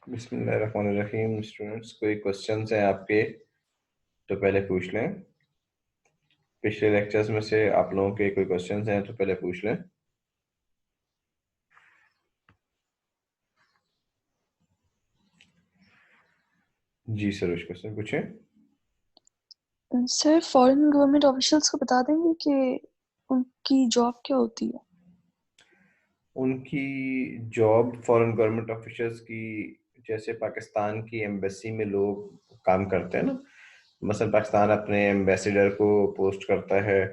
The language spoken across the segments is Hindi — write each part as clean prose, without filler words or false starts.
बिस्मिल्लाहिर्रहमानिर्रहीम। स्टूडेंट्स, कोई क्वेश्चंस हैं आपके तो पहले पूछ लें। पिछले लेक्चर्स में से आप लोगों के कोई क्वेश्चंस हैं तो पहले पूछ लें। जी सर, कुछ क्वेश्चन पूछें। सर, फॉरेन गवर्नमेंट ऑफिशियल्स को बता देंगे कि उनकी जॉब क्या होती है। उनकी जॉब फॉरेन गवर्नमेंट ऑफिशियल्स की, जैसे पाकिस्तान की एम्बेसी में लोग काम करते हैं ना। मसलन पाकिस्तान अपने एम्बेसडर को पोस्ट करता है,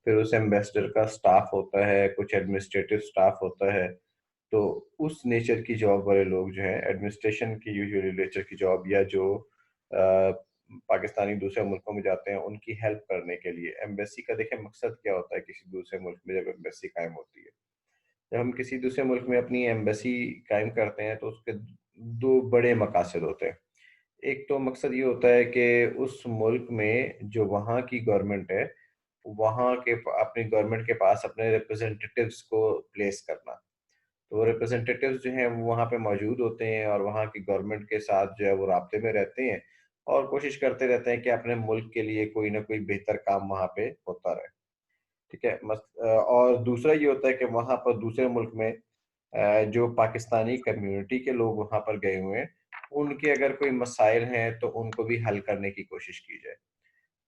फिर उस एम्बेसडर का स्टाफ होता है, कुछ एडमिनिस्ट्रेटिव स्टाफ होता है। तो उस नेचर की जॉब वाले लोग जो है, एडमिनिस्ट्रेशन की यूजुअली नेचर की जॉब, या जो पाकिस्तानी दूसरे मुल्कों में जाते हैं उनकी हेल्प करने के लिए। एम्बेसी का देखें मकसद क्या होता है किसी दूसरे मुल्क में जब एम्बेसी कायम होती है। जब हम किसी दूसरे मुल्क में अपनी एम्बेसी कायम करते हैं तो उसके दो बड़े मकासद होते हैं। एक तो मकसद ये होता है कि उस मुल्क में जो वहाँ की गवर्नमेंट है, वहाँ के अपनी गवर्नमेंट के पास अपने रिप्रेजेंटेटिव्स को प्लेस करना। तो रिप्रेजेंटेटिव्स जो हैं वो वहाँ पे मौजूद होते हैं और वहाँ की गवर्नमेंट के साथ जो है वो राब्ते में रहते हैं और कोशिश करते रहते हैं कि अपने मुल्क के लिए कोई ना कोई बेहतर काम वहाँ पे होता रहे। ठीक है। और दूसरा ये होता है कि वहाँ पर दूसरे मुल्क में जो पाकिस्तानी कम्युनिटी के लोग वहाँ पर गए हुए हैं, उनके अगर कोई मसाइल हैं तो उनको भी हल करने की कोशिश की जाए।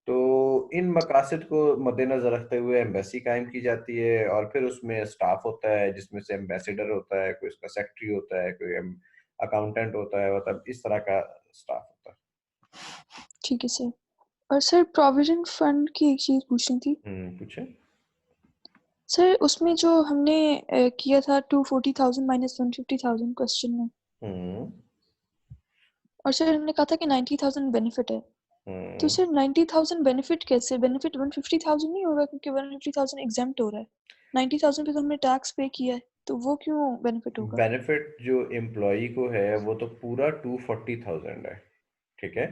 तो इन मकासद को मद्देनजर रखते हुए एम्बेसी कायम की जाती है और फिर उसमें स्टाफ होता है जिसमें से एम्बेसडर होता है, कोई उसका सेक्रेटरी होता है, कोई अकाउंटेंट होता है, मतलब इस तरह का स्टाफ होता ठीक है सर। और सर, प्रोविडेंट फंड की एक चीज़ पूछनी थी। है। पूछे। सर, उसमें जो हमने किया था 240,000 माइनस 150,000 क्वेश्चन में, हम्म। और सर हमने कहा था कि 90,000 बेनिफिट है। तो हम्म। सर 90,000 बेनिफिट कैसे? बेनिफिट 150,000 नहीं होगा क्योंकि 150,000 एग्जाम्प्ट हो रहा है। 90,000 पे तो हमने टैक्स पे किया है, तो वो क्यों बेनिफिट होगा? बेनिफिट जो एम्प्लॉय को है वो तो पूरा 240,000 है। ठीक है।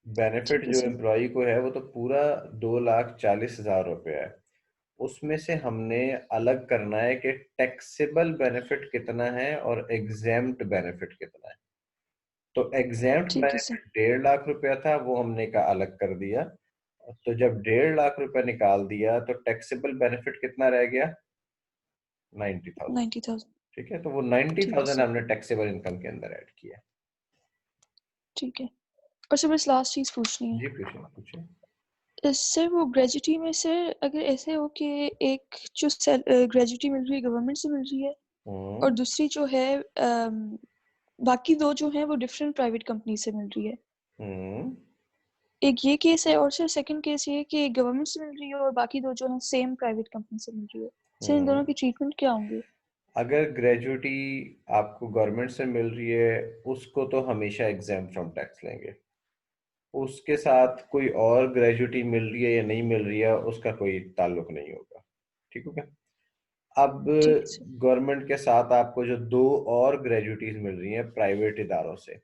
बेनिफिट ठीक है जो सर। एम्प्लॉय को है वो तो पूरा 2,40,000 रुपया है। उसमें से हमने अलग करना है कि टैक्सेबल बेनिफिट कितना है और एग्जेम्प्ट बेनिफिट कितना है। तो एग्जेम्प्ट ठीक है सर। बेनिफिट 1,50,000 था, वो हमने का अलग कर दिया। तो जब 1,50,000 निकाल दिया तो टैक्सेबल बेनिफिट कितना रह गया? 90,000। 90,000। ठीक है, तो वो ठीक है 90,000 सर। हमने टैक्सेबल इनकम के अंदर ऐड किया। ठीक है। और सर बस लास्ट चीज़ पूछनी है। जी पूछे पूछे। सर, वो ग्रेजुटी में सर अगर ऐसे हो कि एक जो ग्रेजुटी मिल रही है गवर्नमेंट से मिल रही है, और हम्म। दूसरी जो है बाकी दो जो हैं वो डिफरेंट प्राइवेट कंपनी से मिल रही है। हम्म। एक ये केस है, और सर सेकंड केस ये है कि गवर्नमेंट से मिल रही है और बाकी दो जो है सेम प्राइवेट कंपनी से मिल रही है। सर, इन हम्म। दोनों की ट्रीटमेंट क्या होंगे? अगर ग्रेजुटी आपको गवर्नमेंट से मिल रही है, उसको तो हमेशा एग्जाम फ्रॉम टैक्स लेंगे। उसके साथ कोई और ग्रेजुटी मिल रही है या नहीं मिल रही है उसका कोई ताल्लुक नहीं होगा। ठीक हो गया। अब ठीक है सर। गवर्नमेंट के साथ आपको जो दो और ग्रेजुटीज मिल रही हैं प्राइवेट इदारों से,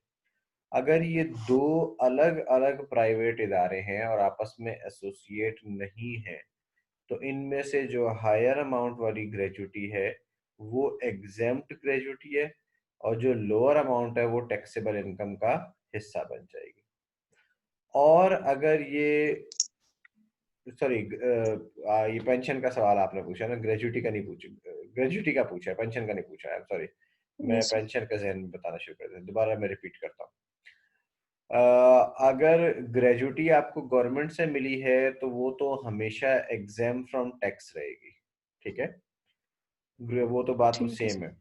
अगर ये दो अलग अलग प्राइवेट इदारे हैं और आपस में एसोसिएट नहीं है, तो इनमें से जो हायर अमाउंट वाली ग्रेजुटी है वो एग्जेम्प्ट ग्रेजुटी है, और जो लोअर अमाउंट है वो टैक्सेबल इनकम का हिस्सा बन जाएगी। और अगर ये, सॉरी, ये पेंशन का सवाल आपने पूछा ना, ग्रेजुटी का नहीं पूछा। ग्रेजुटी का पूछा है, पेंशन का नहीं पूछा है, सॉरी। मैं यस सर। पेंशन का जहन में बताना शुरू कर दिया, दोबारा मैं रिपीट करता हूँ। अगर ग्रेजुटी आपको गवर्नमेंट से मिली है तो वो तो हमेशा एग्जाम फ्रॉम टैक्स रहेगी। ठीक है, वो तो बात तो ठीक है सेम सर। है।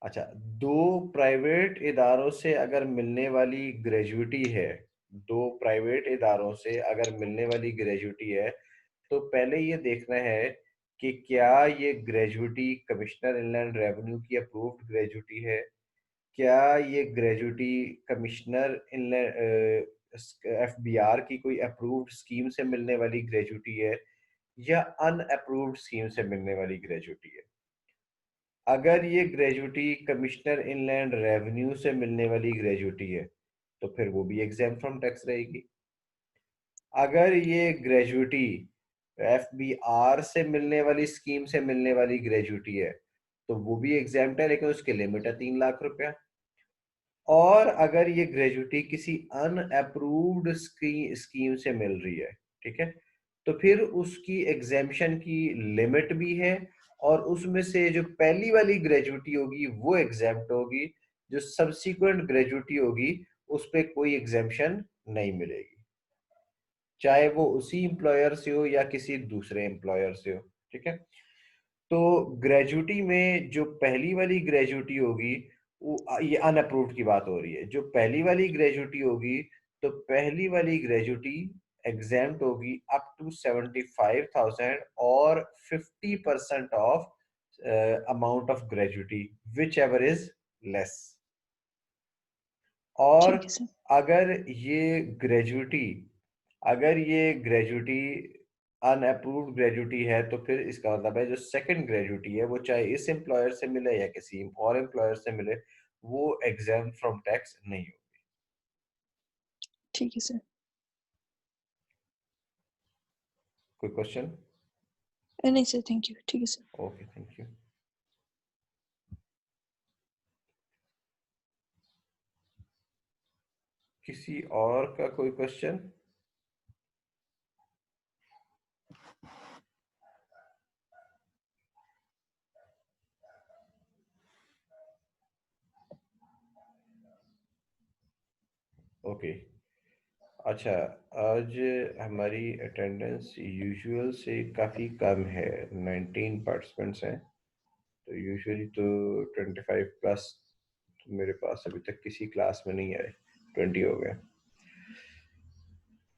अच्छा, दो प्राइवेट इदारों से अगर मिलने वाली ग्रेजुटी है, दो प्राइवेट इदारों से अगर मिलने वाली ग्रेजुटी है, तो पहले ये देखना है कि क्या ये ग्रेजुटी कमिश्नर इनलैंड रेवेन्यू की अप्रूव्ड ग्रेजुटी है, क्या ये ग्रेजुटी कमिश्नर इनलैंड एफबीआर की कोई अप्रूव्ड स्कीम से मिलने वाली ग्रेजुटी है, या अनअप्रूव्ड स्कीम से मिलने वाली ग्रेजुटी है। अगर ये ग्रेजुटी कमिश्नर इनलैंड रेवेन्यू से मिलने वाली ग्रेजुटी है तो फिर वो भी एग्जाम फ्रॉम टैक्स रहेगी। अगर ये ग्रेजुटी एफबीआर से मिलने वाली स्कीम से मिलने वाली ग्रेजुटी है तो वो भी एग्जाम्प्ट है, लेकिन उसकी लिमिट है 3 लाख रुपया। और अगर ये ग्रेजुटी किसी अनअप्रूव्ड स्कीम से मिल रही है, ठीक है, तो फिर उसकी एग्जेम्पशन की लिमिट भी है, और उसमें से जो पहली वाली ग्रेजुटी होगी वो एग्जेम्प्ट होगी, जो सब्सिक्वेंट ग्रेजुटी होगी उस पे कोई एग्जेम्पशन नहीं मिलेगी, चाहे वो उसी एम्प्लॉयर से हो या किसी दूसरे एम्प्लॉयर से हो, ठीक है। तो ग्रेजुटी में जो पहली वाली ग्रेजुटी होगी, ये अनअप्रूव्ड की बात हो रही है, जो पहली वाली ग्रेजुटी होगी, तो पहली वाली ग्रेजुटी एग्जाम्प्ट होगी अप टू 75,000 और 50% of amount of gratuity which ever is less. और ठीक है सर। अगर ये ग्रेजुटी अगर ये ग्रेजुटी अनअप्रूव्ड ग्रेजुटी है, तो फिर इसका मतलब है जो सेकंड ग्रेजुटी है वो चाहे इस एम्प्लॉयर से मिले या किसी और एम्प्लॉयर से मिले, वो एग्जाम फ्रॉम टैक्स नहीं हो। ठीक है सर। कोई क्वेश्चन? नहीं सर, थैंक यू, ठीक है सर। Okay, thank you. किसी और का कोई क्वेश्चन? ओके, अच्छा, आज हमारी अटेंडेंस यूजुअल से काफ़ी कम है, 19 पार्टिसिपेंट्स हैं, तो यूजुअली तो 25 प्लस मेरे पास अभी तक किसी क्लास में नहीं आए, 20 हो गए।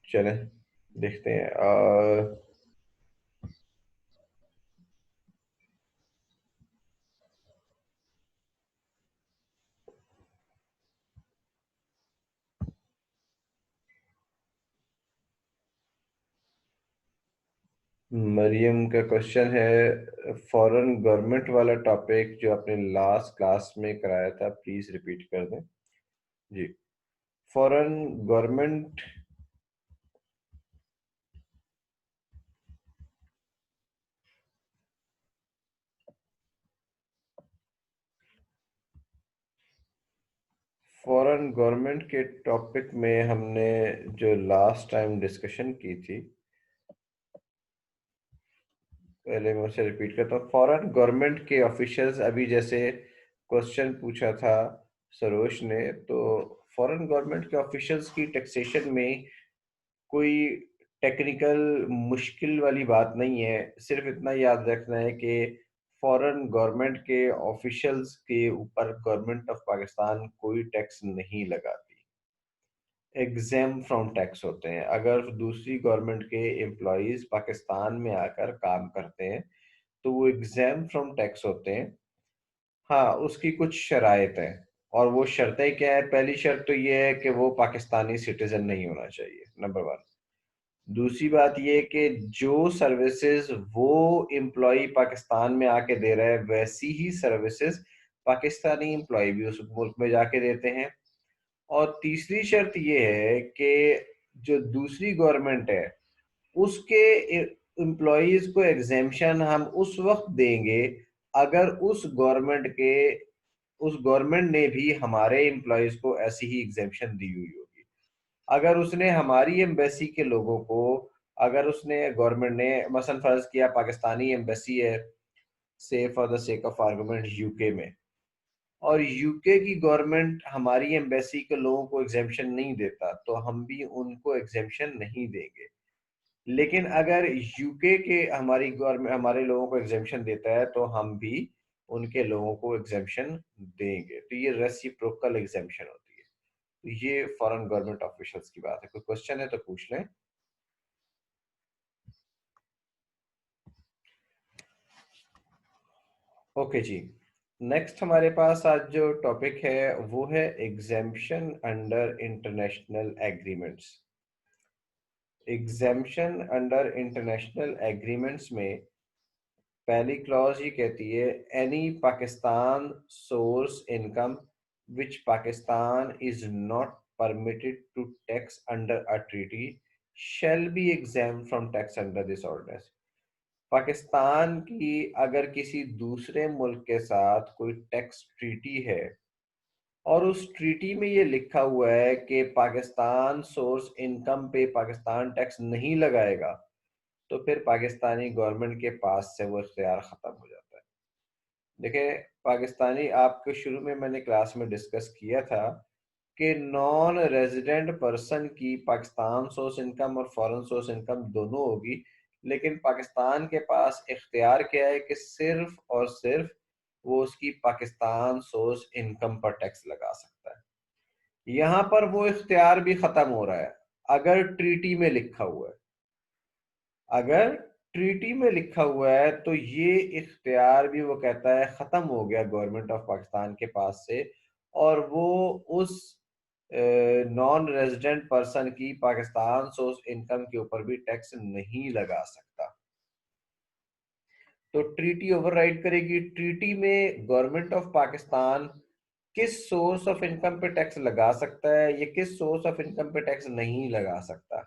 चलें, देखते हैं। मरियम का क्वेश्चन है, फॉरेन गवर्नमेंट वाला टॉपिक जो आपने लास्ट क्लास में कराया था प्लीज रिपीट कर दें। जी, फॉरेन गवर्नमेंट फॉरेन गवर्नमेंट के टॉपिक में हमने जो लास्ट टाइम डिस्कशन की थी, पहले मैं उसे रिपीट करता हूँ। फॉरेन गवर्नमेंट के ऑफिशियल्स, अभी जैसे क्वेश्चन पूछा था सरोज ने, तो फॉरेन गवर्नमेंट के ऑफिशियल्स की टैक्सेशन में कोई टेक्निकल मुश्किल वाली बात नहीं है। सिर्फ इतना याद रखना है कि फॉरेन गवर्नमेंट के ऑफिशियल्स के ऊपर गवर्नमेंट ऑफ पाकिस्तान कोई टैक्स नहीं लगाती, एग्जेम फ्रॉम टैक्स होते हैं। अगर दूसरी गवर्नमेंट के एम्प्लॉयज पाकिस्तान में आकर काम करते हैं तो वो एग्जाम फ्रॉम टैक्स होते हैं। हाँ, उसकी कुछ शराइत हैं, और वो शर्तें क्या है? पहली शर्त तो ये है कि वो पाकिस्तानी सिटीजन नहीं होना चाहिए, नंबर वन। दूसरी बात ये है कि जो सर्विसेज वो एम्प्लॉय पाकिस्तान में आके दे रहा है, वैसी ही सर्विसेज पाकिस्तानी एम्प्लॉय भी उस मुल्क में जाके देते हैं। और तीसरी शर्त ये है कि जो दूसरी गवर्नमेंट है उसके एम्प्लॉयज को एग्जेम्पशन हम उस वक्त देंगे अगर उस गवर्नमेंट ने भी हमारे एम्प्लॉयज को ऐसी ही एग्जेम्पशन दी हुई होगी। अगर उसने हमारी एम्बेसी के लोगों को, अगर उसने गवर्नमेंट ने मसलन फर्ज किया पाकिस्तानी एम्बेसी है, से for the sake of argument UK में, और यूके की गवर्नमेंट हमारी एम्बेसी के लोगों को एग्जेम्पशन नहीं देता, तो हम भी उनको एग्जेम्पशन नहीं देंगे। लेकिन अगर यूके के हमारी गवर्नमेंट हमारे लोगों को एग्जेम्पशन देता है तो हम भी उनके लोगों को एग्जेम्पशन देंगे। तो ये रेसिप्रोकल एग्जेम्पशन होती है। तो ये फॉरेन गवर्नमेंट ऑफिशियल्स की बात है। कोई क्वेश्चन है तो पूछ लें। ओके जी, नेक्स्ट हमारे पास आज जो टॉपिक है वो है exemption under international agreements. Exemption under international agreements में पहली क्लॉज ये कहती है, any Pakistan source income which Pakistan is not permitted to tax under a treaty shall be exempt from tax under this ordinance। Pakistan की अगर किसी दूसरे मुल्क के साथ कोई टैक्स ट्रीटी है और उस ट्रीटी में ये लिखा हुआ है कि पाकिस्तान सोर्स इनकम पे पाकिस्तान टैक्स नहीं लगाएगा, तो फिर पाकिस्तानी गवर्नमेंट के पास से वो इख्तियार ख़त्म हो जाता है। देखिए, पाकिस्तानी आपके शुरू में मैंने क्लास में डिस्कस किया था कि नॉन रेजिडेंट पर्सन की पाकिस्तान सोर्स इनकम और फॉरेन सोर्स इनकम दोनों होगी, लेकिन पाकिस्तान के पास इख्तियार क्या है कि सिर्फ और सिर्फ वो उसकी पाकिस्तान सोर्स इनकम पर टैक्स लगा सकता है। यहाँ पर वो इख्तियार भी खत्म हो रहा है अगर ट्रीटी में लिखा हुआ है। अगर ट्रीटी में लिखा हुआ है तो ये इख्तियार भी वो कहता है खत्म हो गया गवर्नमेंट ऑफ पाकिस्तान के पास से, और वो उस नॉन रेजिडेंट पर्सन की पाकिस्तान सोर्स इनकम के ऊपर भी टैक्स नहीं लगा सकता। तो ट्रीटी ओवरराइड करेगी। ट्रीटी में गवर्नमेंट ऑफ पाकिस्तान किस सोर्स ऑफ इनकम पे टैक्स लगा सकता है, ये किस सोर्स ऑफ इनकम पे टैक्स नहीं लगा सकता,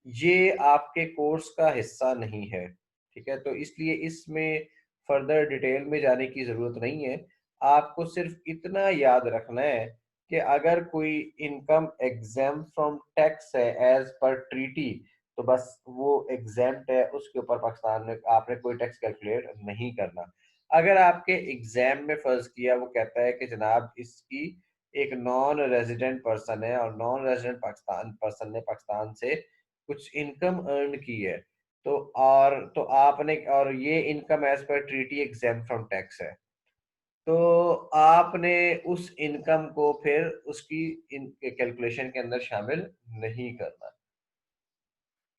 ये आपके कोर्स का हिस्सा नहीं है। ठीक है, तो इसलिए इसमें फर्दर डिटेल में जाने की ज़रूरत नहीं है। आपको सिर्फ इतना याद रखना है कि अगर कोई इनकम एग्जाम फ्रॉम टैक्स है एज पर ट्रीटी, तो बस वो एग्जाम्प्ट है, उसके ऊपर पाकिस्तान में आपने कोई टैक्स कैलकुलेट नहीं करना। अगर आपके एग्जाम में फर्ज किया वो कहता है कि जनाब इसकी एक नॉन रेजिडेंट पर्सन है और नॉन रेजिडेंट पाकिस्तान पर्सन ने पाकिस्तान से कुछ इनकम अर्न की है, तो आपने और ये income as per treaty exempt from tax है, तो आपने उस इनकम को फिर उसकी इन कैलकुलेशन के अंदर शामिल नहीं करना।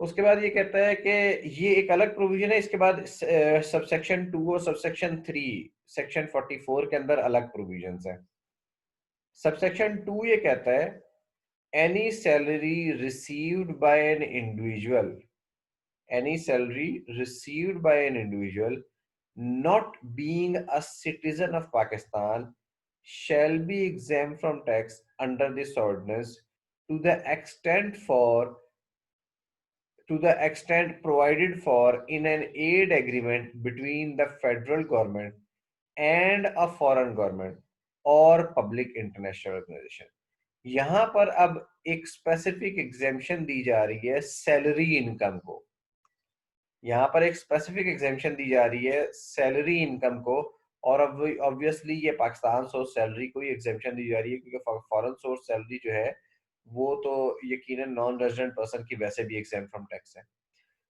उसके बाद ये कहता है कि ये एक अलग प्रोविजन है। इसके बाद सबसेक्शन 2 और सबसेक्शन 3 सेक्शन 44 के अंदर अलग प्रोविजंस है। सबसेक्शन 2 ये कहता है any salary received bye an individual, any salary received by an individual not being a citizen of Pakistan shall be exempt from tax under this ordinance to the extent for to the extent provided for in an aid agreement between the federal government and a foreign government or public international organization। यहाँ पर अब एक स्पेसिफिक एग्जेम्पशन दी जा रही है सैलरी इनकम को। यहाँ पर एक स्पेसिफिक एग्जेम्पशन दी जा रही है सैलरी इनकम को, और अब ऑब्वियसली ये पाकिस्तान सोर्स सैलरी को ही एग्जेम्पशन दी जा रही है, क्योंकि फॉरेन सोर्स सैलरी जो है वो तो यकीनन नॉन रेजिडेंट पर्सन की वैसे भी एग्जेम्प्ट फ्रॉम टैक्स है।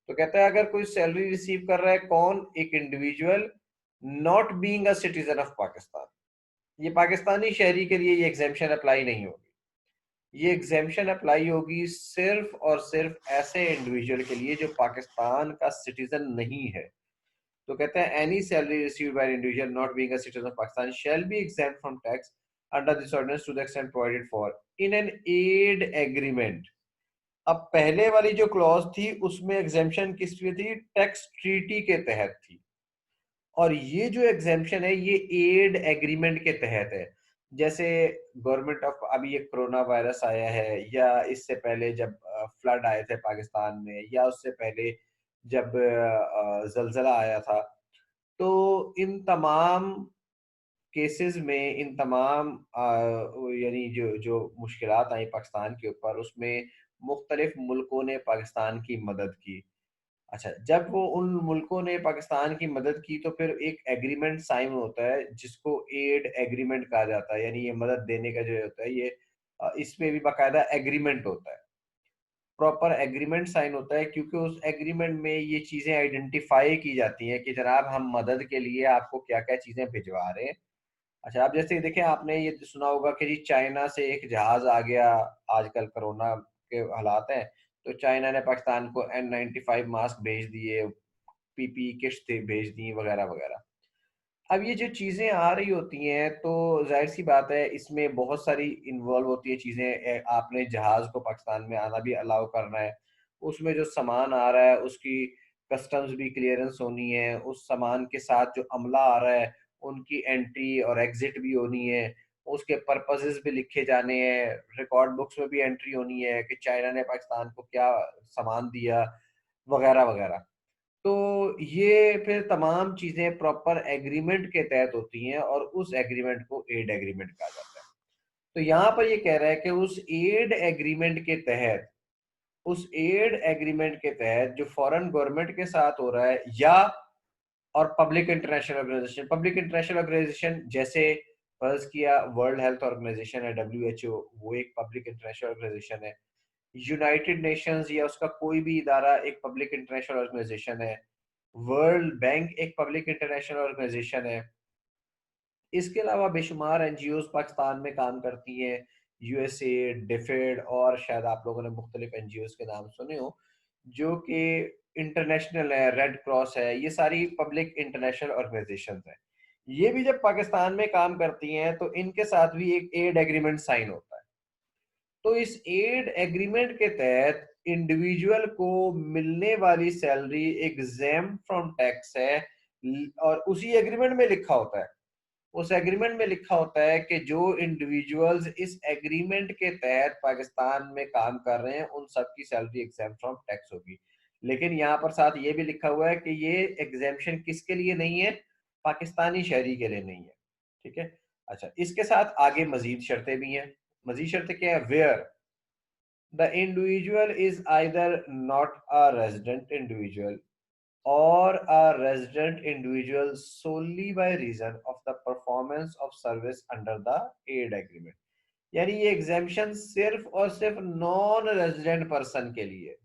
तो कहता है अगर कोई सैलरी रिसीव कर रहा है कौन, एक individual not being a citizen of Pakistan, ये पाकिस्तानी शहरी के लिए ये एग्जेम्पशन अप्लाई नहीं होगी। ये एग्जेम्पशन अप्लाई होगी सिर्फ और सिर्फ ऐसे इंडिविजुअल के लिए जो पाकिस्तान का सिटीजन नहीं है। तो कहते हैं any salary received by individual not being a citizen of Pakistan shall be exempt from tax under this ordinance to the extent provided for in an aid agreement. अब पहले वाली जो क्लॉज थी उसमें एग्जेम्पशन किस पे थी, टैक्स ट्रीटी के तहत थी, और ये जो एग्जेम्पशन है ये एड एग्रीमेंट के तहत है। जैसे गवर्नमेंट ऑफ, अभी ये कोरोना वायरस आया है, या इससे पहले जब फ्लड आए थे पाकिस्तान में, या उससे पहले जब जलजला आया था, तो इन तमाम केसेस में, इन तमाम यानी जो जो मुश्किलात आई पाकिस्तान के ऊपर, उसमें मुख्तलिफ मुल्कों ने पाकिस्तान की मदद की। अच्छा, जब वो उन मुल्कों ने पाकिस्तान की मदद की तो फिर एक एग्रीमेंट साइन होता है जिसको एड एग्रीमेंट कहा जाता है, यानी ये मदद देने का जो होता है ये इसमें भी बाकायदा एग्रीमेंट होता है, प्रॉपर एग्रीमेंट साइन होता है, क्योंकि उस एग्रीमेंट में ये चीजें आइडेंटिफाई की जाती हैं कि जनाब हम मदद के लिए आपको क्या क्या चीजें भिजवा रहे हैं। अच्छा, आप जैसे देखें, आपने ये सुना होगा कि जी चाइना से एक जहाज आ गया, आजकल कोरोना के हालात हैं, तो चाइना ने पाकिस्तान को N95 मास्क भेज दिए, पीपी किट्स भेज दी, वगैरह वगैरह। अब ये जो चीजें आ रही होती हैं तो जाहिर सी बात है इसमें बहुत सारी इन्वॉल्व होती है चीजें। आपने जहाज को पाकिस्तान में आना भी अलाउ करना है, उसमें जो सामान आ रहा है उसकी कस्टम्स भी क्लियरेंस होनी है, उस सामान के साथ जो अमला आ रहा है उनकी एंट्री और एग्जिट भी होनी है, उसके पर्पसेस भी लिखे जाने हैं, रिकॉर्ड बुक्स में भी एंट्री होनी है कि चाइना ने पाकिस्तान को क्या सामान दिया, वगैरह वगैरह। तो ये फिर तमाम चीजें प्रॉपर एग्रीमेंट के तहत होती हैं और उस एग्रीमेंट को एड एग्रीमेंट कहा जाता है। तो यहाँ पर ये कह रहा है कि उस एड एग्रीमेंट के तहत जो फॉरेन गवर्नमेंट के साथ हो रहा है, या और पब्लिक इंटरनेशनल ऑर्गेनाइजेशन जैसे फर्ज किया वर्ल्ड हेल्थ ऑर्गेनाइजेशन है, WHO, वो एक पब्लिक इंटरनेशनल ऑर्गेनाइजेशन है। यूनाइटेड नेशंस या उसका कोई भी इदारा एक पब्लिक इंटरनेशनल ऑर्गेनाइजेशन है। वर्ल्ड बैंक एक पब्लिक इंटरनेशनल ऑर्गेनाइजेशन है। इसके अलावा बेशुमार एनजीओज पाकिस्तान में काम करती हैं, यूएसए, डिफेड, और शायद आप लोगों ने मुख्तलिफ एनजीओज के नाम सुने हो जो कि इंटरनेशनल है, रेड क्रॉस है, ये सारी पब्लिक इंटरनेशनल ऑर्गेनाइजेशन है। ये भी जब पाकिस्तान में काम करती हैं तो इनके साथ भी एक एड एग्रीमेंट साइन होता है। तो इस एड एग्रीमेंट के तहत इंडिविजुअल को मिलने वाली सैलरी एग्जेम फ्रॉम टैक्स है, और उसी एग्रीमेंट में लिखा होता है, उस एग्रीमेंट में लिखा होता है कि जो इंडिविजुअल्स इस एग्रीमेंट के तहत पाकिस्तान में काम कर रहे हैं उन सब की सैलरी एग्जाम फ्रॉम टैक्स होगी। लेकिन यहाँ पर साथ ये भी लिखा हुआ है कि ये एग्जामेशन किसके लिए नहीं है, पाकिस्तानी शहरी के लिए नहीं है। ठीक है। अच्छा, इसके साथ आगे मजीद शर्तें भी हैं। मजीद शर्तें क्या है? Where the individual is either not a resident individual or a resident individual solely by reason of the performance of service under the aid agreement। यानी ये एग्जेम्पशन सिर्फ और सिर्फ नॉन रेजिडेंट पर्सन के लिए,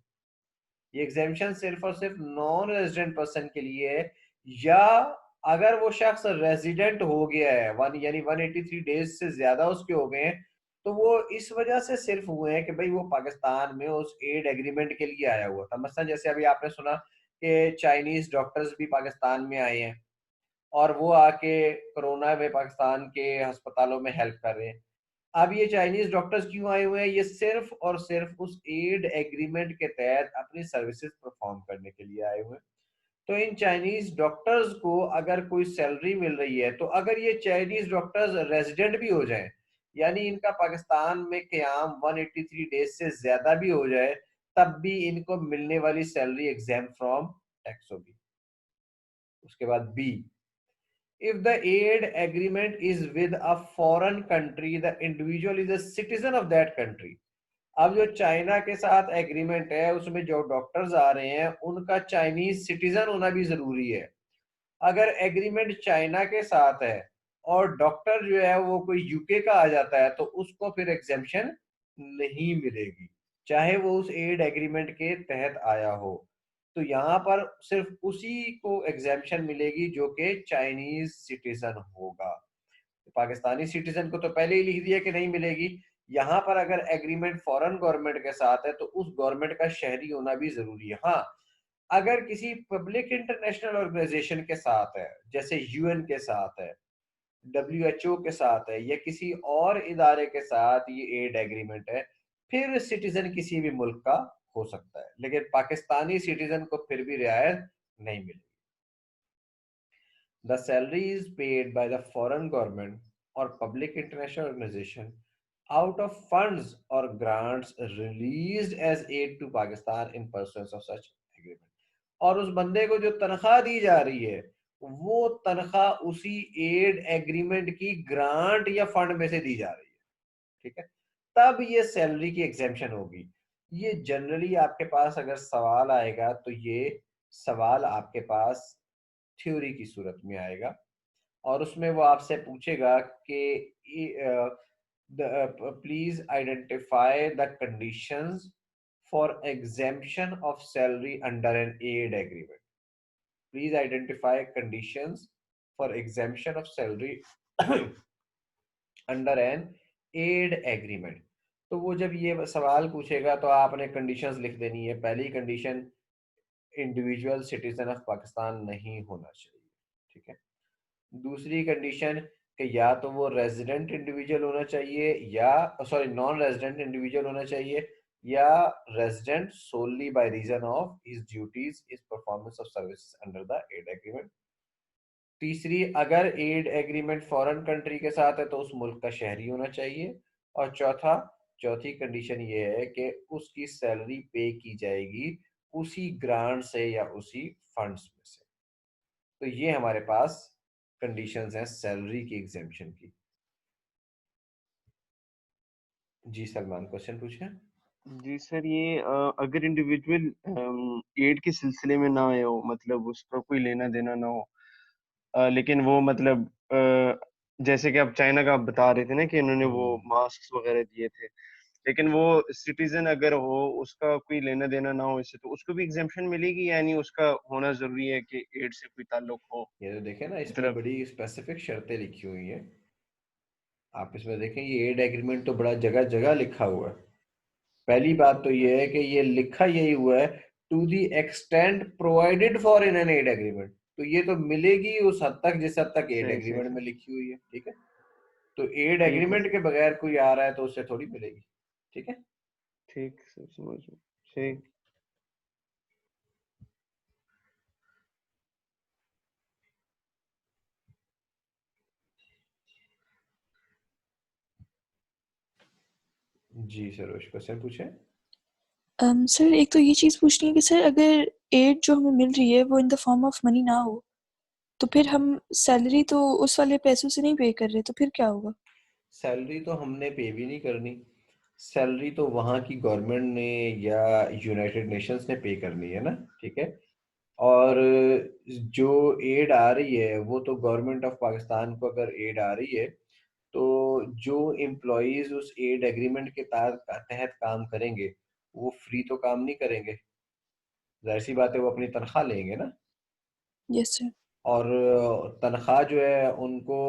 ये एग्जेम्पशन सिर्फ और सिर्फ नॉन रेजिडेंट पर्सन के लिए है, या अगर वो शख्स रेजिडेंट हो गया है वन यानी 183 डेज से ज्यादा उसके हो गए हैं, तो वो इस वजह से सिर्फ हुए हैं कि भाई वो पाकिस्तान में उस एड एग्रीमेंट के लिए आया हुआ था। मसलन जैसे अभी आपने सुना कि चाइनीज डॉक्टर्स भी पाकिस्तान में आए हैं और वो आके कोरोना में पाकिस्तान के अस्पतालों में हेल्प कर रहे हैं। अब ये चाइनीज डॉक्टर्स क्यों आए हुए हैं? ये सिर्फ और सिर्फ उस एड एग्रीमेंट के तहत अपनी सर्विसेज परफॉर्म करने के लिए आए हुए हैं। तो इन चाइनीज डॉक्टर्स को अगर कोई सैलरी मिल रही है, तो अगर ये चाइनीज डॉक्टर्स रेजिडेंट भी हो जाएं, यानी इनका पाकिस्तान में क़याम 183 डेज से ज्यादा भी हो जाए, तब भी इनको मिलने वाली सैलरी एग्जाम फ्रॉम टैक्स होगी। उसके बाद B, if the aid agreement is with a foreign country, the individual is a citizen of that country। अब जो चाइना के साथ एग्रीमेंट है उसमें जो डॉक्टर्स आ रहे हैं उनका चाइनीज सिटीजन होना भी जरूरी है। अगर एग्रीमेंट चाइना के साथ है और डॉक्टर जो है वो कोई यूके का आ जाता है, तो उसको फिर एग्जेम्पशन नहीं मिलेगी, चाहे वो उस एड एग्रीमेंट के तहत आया हो। तो यहाँ पर सिर्फ उसी को एग्जेम्पशन मिलेगी जो कि चाइनीज सिटीजन होगा। पाकिस्तानी सिटीजन को तो पहले ही लिख दिया कि नहीं मिलेगी। यहाँ पर अगर एग्रीमेंट फॉरेन गवर्नमेंट के साथ है तो उस गवर्नमेंट का शहरी होना भी जरूरी है। हाँ, अगर किसी पब्लिक इंटरनेशनल ऑर्गेनाइजेशन के साथ है, जैसे यूएन के साथ है, WHO के साथ है, या किसी और इदारे के साथ ये एड एग्रीमेंट है, फिर सिटीजन किसी भी मुल्क का हो सकता है, लेकिन पाकिस्तानी सिटीजन को फिर भी रियायत नहीं मिलेगी। The salary is paid by the foreign government or public international organization out of funds or grants released as aid to Pakistan in pursuance of such agreement। और उस बंदे को जो तनख्वाह दी जा रही है वो तनख्वाह उसी एड एग्रीमेंट की ग्रांट या फंड में से दी जा रही है। ठीक है, तब ये सैलरी की एग्जेम्पशन होगी। ये जनरली आपके पास अगर सवाल आएगा तो ये सवाल आपके पास थ्योरी की सूरत में आएगा, और उसमें वो आपसे पूछेगा कि please identify the conditions for exemption of salary under an aid agreement. Please identify conditions for exemption of salary under an aid agreement. तो वो जब ये सवाल पूछेगा तो आपने कंडीशंस लिख देनी है। पहली condition, individual citizen of Pakistan नहीं होना चाहिए। ठीक है। दूसरी कंडीशन कि या तो वो रेजिडेंट इंडिविजुअल होना चाहिए, या सॉरी नॉन रेजिडेंट इंडिविजुअल होना चाहिए, या resident solely by reason of his duties is performance of services under the aid agreement. तीसरी, अगर एड एग्रीमेंट फॉरेन कंट्री के साथ है तो उस मुल्क का शहरी होना चाहिए। और चौथी कंडीशन ये है कि उसकी सैलरी पे की जाएगी उसी ग्रांट से या उसी फंड्स में से। तो ये हमारे पास कंडीशंस हैं सैलरी की एग्जेम्पशन की। जी सलमान, क्वेश्चन पूछे। जी सर, ये अगर इंडिविजुअल एड के सिलसिले में ना आए हो, मतलब उसका कोई लेना देना ना हो, लेकिन वो मतलब जैसे कि आप चाइना का आप बता रहे थे ना कि इन्होंने वो हम्म। मास्क वगैरह दिए थे, लेकिन वो सिटीजन अगर हो, उसका कोई लेना देना ना हो इससे, तो उसको भी एग्जेम्पशन मिलेगी, यानी उसका होना जरूरी है कि एड से कोई ताल्लुक हो ये तो देखें ना, इसमें मतलब। बड़ी स्पेसिफिक शर्तें लिखी हुई हैं। आप इसमें देखें, ये एड एग्रीमेंट तो बड़ा जगह जगह लिखा हुआ है। पहली बात तो ये है कि ये लिखा यही हुआ है, to the extent provided for in an aid agreement. तो ये तो मिलेगी उस हद तक जिस हद तक एड सही सही एग्रीमेंट सही। में लिखी हुई है, ठीक है। तो एड ठीक है एग्रीमेंट सर। के बगैर कोई आ रहा है तो उससे थोड़ी मिलेगी, ठीक है। ठीक सर, समझ गया। ठीक। जी सरोज, क्वेश्चन पूछे। सर एक तो ये चीज़ पूछनी है कि सर अगर एड जो हमें मिल रही है वो in the form of money ना हो, तो फिर हम सैलरी तो उस वाले पैसों से नहीं पे कर रहे, तो फिर क्या होगा? सैलरी तो हमने पे भी नहीं करनी। सैलरी तो वहाँ की गवर्नमेंट ने या यूनाइटेड नेशंस ने पे करनी है ना, ठीक है। और जो एड आ रही है वो तो गवर्नमेंट ऑफ पाकिस्तान को अगर एड आ रही है, तो जो एम्प्लॉयज उस एड एग्रीमेंट के तहत काम करेंगे वो फ्री तो काम नहीं करेंगे। जाहिर सी बात है, वो अपनी तनख्वाह लेंगे ना। Yes sir. और तनख्वाह जो है उनको,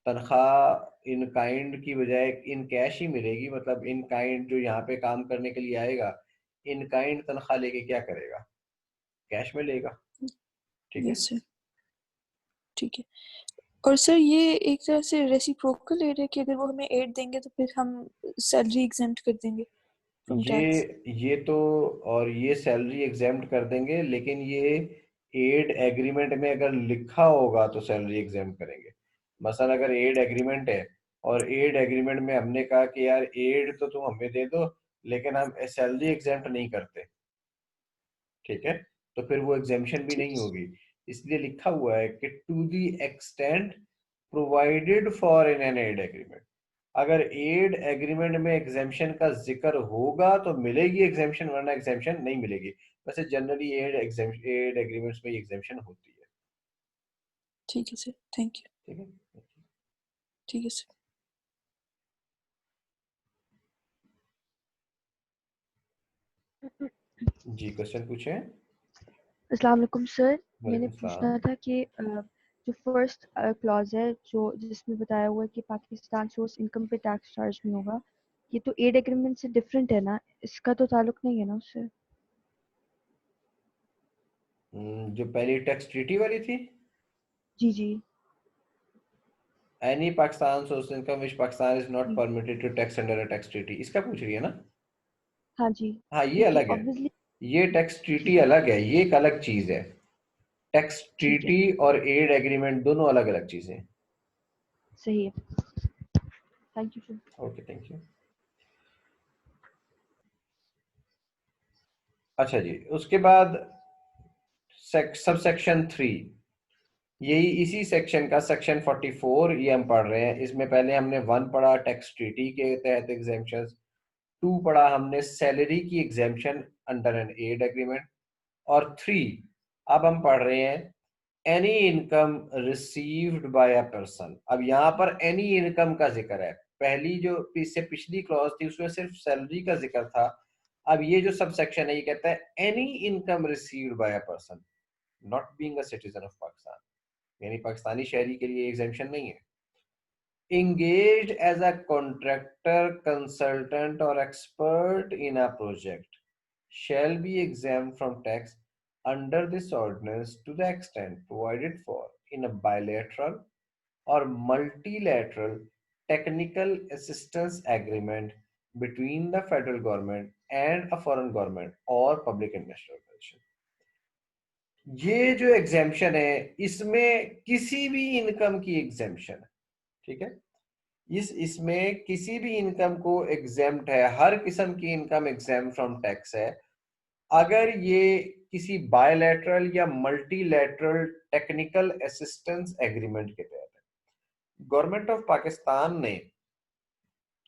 तनख्वाह इन काइंड की बजाय इन कैश ही मिलेगी। मतलब इन काइंड जो यहाँ पे काम करने के लिए आएगा, इन काइंड तनख्वाह लेके क्या करेगा? कैश में लेगा, ठीक है। Yes sir. ठीक है। और सर ये एक तरह से रेसिप्रोकल एड है कि अगर वो हमें एड देंगे तो फिर हम सैलरी एग्जेम्प्ट कर देंगे फ्रॉम टैक्स। ये तो, और ये सैलरी एग्जेम्प्ट कर देंगे, लेकिन ये एड एग्रीमेंट में अगर लिखा होगा तो सैलरी एग्जेम्प्ट करेंगे। मसलन अगर एड एग्रीमेंट है और एड एग्रीमेंट में हमने कहा कि यार एड तो तुम हमें दे दो, लेकिन हम सैलरी एग्जेम्प्ट नहीं करते, ठीक है, तो फिर वो एग्जेम्पशन भी ठीक नहीं है। होगी। इसलिए लिखा हुआ है कि to the extent provided for in an aid agreement. अगर एड एग्रीमेंट में एग्जेम्पशन का जिक्र होगा तो मिलेगी एग्जेम्पशन, वरना एग्जेम्पशन नहीं मिलेगी। वैसे जनरली एड एग्रीमेंट्स में एग्जेम्पशन होती है, ठीक है सर, थैंक यू। ठीक है। ठीक है सर। जी क्वेश्चन पूछे। अस्सलाम वालेकुम सर, मैंने वालेकुम पूछना सलाम। था कि जो फर्स्ट क्लॉज है जो जिसमें बताया हुआ है कि पाकिस्तान सोर्स इनकम पे टैक्स चार्ज नहीं होगा, ये तो एड एग्रीमेंट से डिफरेंट है ना, इसका तो ताल्लुक नहीं है ना उससे? जो पहली टैक्स ट्रीटी वाली थी, जी जी। Any Pakistan source income which Pakistan is not जी permitted to tax under a tax treaty, इसका पूछ रही है ना। हाँ जी। हाँ ये लेकिन अलग है। ऑब्वियसली। ये टैक्स ट्रीटी ठीक है। अलग है, ये एक अलग चीज है। टैक्स ठीक है। ट्रीटी और एड एग्रीमेंट दोनों अलग अलग चीजें हैं। सही है। Thank you sir. Okay, thank you. अच्छा जी, उसके बाद सब सेक्शन 3, यही इसी सेक्शन का सेक्शन 44 ये हम पढ़ रहे हैं। इसमें पहले हमने 1 पढ़ा टैक्स ट्रीटी के तहत एग्जेम्पशन, 2 पढ़ा हमने सैलरी की exemption under an aid agreement, और 3 अब हम पढ़ रहे हैं any income received by a person. अब यहाँ पर एनी इनकम का जिक्र है। पहली जो इससे पिछली क्लॉज थी उसमें सिर्फ सैलरी का जिक्र था। अब ये जो सब सेक्शन है ये कहता है any income received by a person not being a citizen of Pakistan, यानी पाकिस्तानी शहरी के लिए एग्जेम्पशन नहीं है। engaged as a contractor, consultant, or expert in a project shall be exempt from tax under this ordinance to the extent provided for in a bilateral or multilateral technical assistance agreement between the federal government and a foreign government or public investment organization. ये जो एग्जेम्पशन है इसमें किसी भी इनकम की एग्जेम्पशन है, ठीक है। इसमें किसी भी इनकम को एग्जेम्प्ट है, हर किस्म की इनकम एग्जेम्प्ट फ्रॉम टैक्स है अगर ये किसी बायलैटरल या मल्टीलैटरल टेक्निकल असिस्टेंस एग्रीमेंट के तहत है। गवर्नमेंट ऑफ पाकिस्तान ने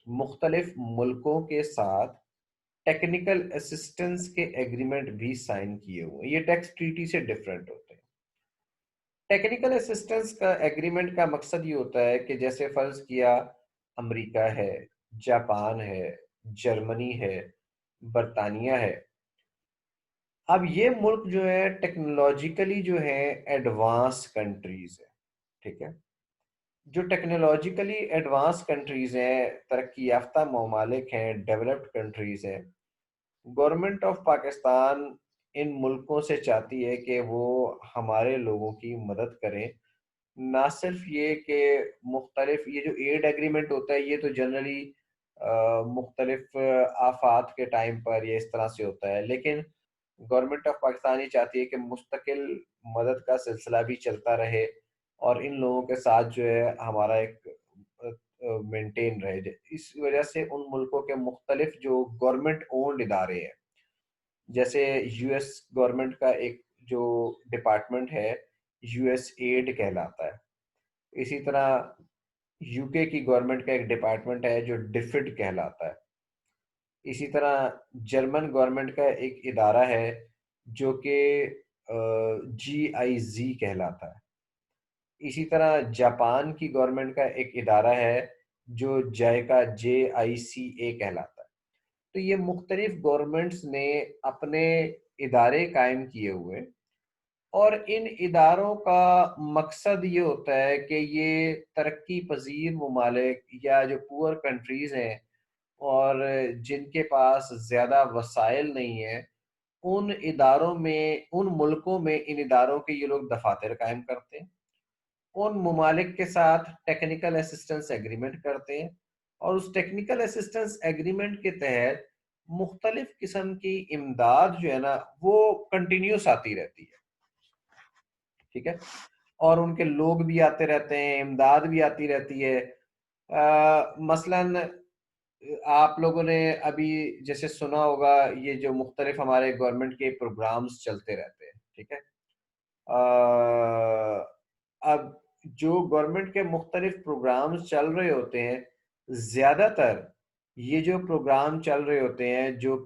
मुख्तलिफ मुल्कों के साथ टेक्निकल असिस्टेंस के एग्रीमेंट भी साइन किए हुए हैं। ये टैक्स ट्रीटी से डिफरेंट होते हैं। टेक्निकल असिस्टेंस का एग्रीमेंट का मकसद ये होता है कि जैसे फर्ज किया अमेरिका है, जापान है, जर्मनी है, बरतानिया है, अब ये मुल्क जो है टेक्नोलॉजिकली जो है एडवांस कंट्रीज है, ठीक है। जो टेक्नोलॉजिकली एडवांस कंट्रीज हैं, तरक्की याफ्ता ममालिक हैं, डेवलप्ड कंट्रीज हैं, गवर्नमेंट ऑफ पाकिस्तान इन मुल्कों से चाहती है कि वो हमारे लोगों की मदद करें। ना सिर्फ ये कि मुख्तलिफ ये जो एड एग्रीमेंट होता है ये तो जनरली मुख्तलिफ आफात के टाइम पर ये इस तरह से होता है, लेकिन गवर्नमेंट ऑफ पाकिस्तान ये चाहती है कि मुस्तकिल मदद का सिलसिला भी चलता रहे और इन लोगों के साथ जो है हमारा एक मेंटेन रहे। इस वजह से उन मुल्कों के मुख्तलिफ जो गवर्नमेंट ओन्ड इदारे हैं, जैसे यूएस गवर्नमेंट का एक जो डिपार्टमेंट है यूएस एड कहलाता है, इसी तरह यूके की गवर्नमेंट का एक डिपार्टमेंट है जो डिफिड कहलाता है, इसी तरह जर्मन गवर्नमेंट का एक इदारा है जो कि GIZ कहलाता है, इसी तरह जापान की गवर्नमेंट का एक इदारा है जो जायका JICA कहलाता है। तो ये मुख्तलिफ गवर्नमेंट्स ने अपने इदारे कायम किए हुए और इन इदारों का मकसद ये होता है कि ये तरक्की पजीर ममालिक या जो पुअर कंट्रीज हैं और जिनके पास ज़्यादा वसाइल नहीं है, उन इदारों में, उन मुल्कों में इन इदारों के ये लोग दफातर कायम करते हैं, उन ममालिक के साथ टेक्निकल असिस्टेंस एग्रीमेंट करते हैं और उस टेक्निकल असिस्टेंस एग्रीमेंट के तहत मुख्तलिफ किस्म की इमदाद जो है ना वो कंटिन्यूस आती रहती है, ठीक है। और उनके लोग भी आते रहते हैं, इमदाद भी आती रहती है। मसलन आप लोगों ने अभी जैसे सुना होगा ये जो मुख्तलिफ हमारे गवर्नमेंट के प्रोग्राम्स चलते रहते हैं, ठीक है। अब जो गवर्नमेंट के मुख्तलिफ प्रोग्राम्स चल रहे होते हैं, ज़्यादातर ये जो प्रोग्राम चल रहे होते हैं जो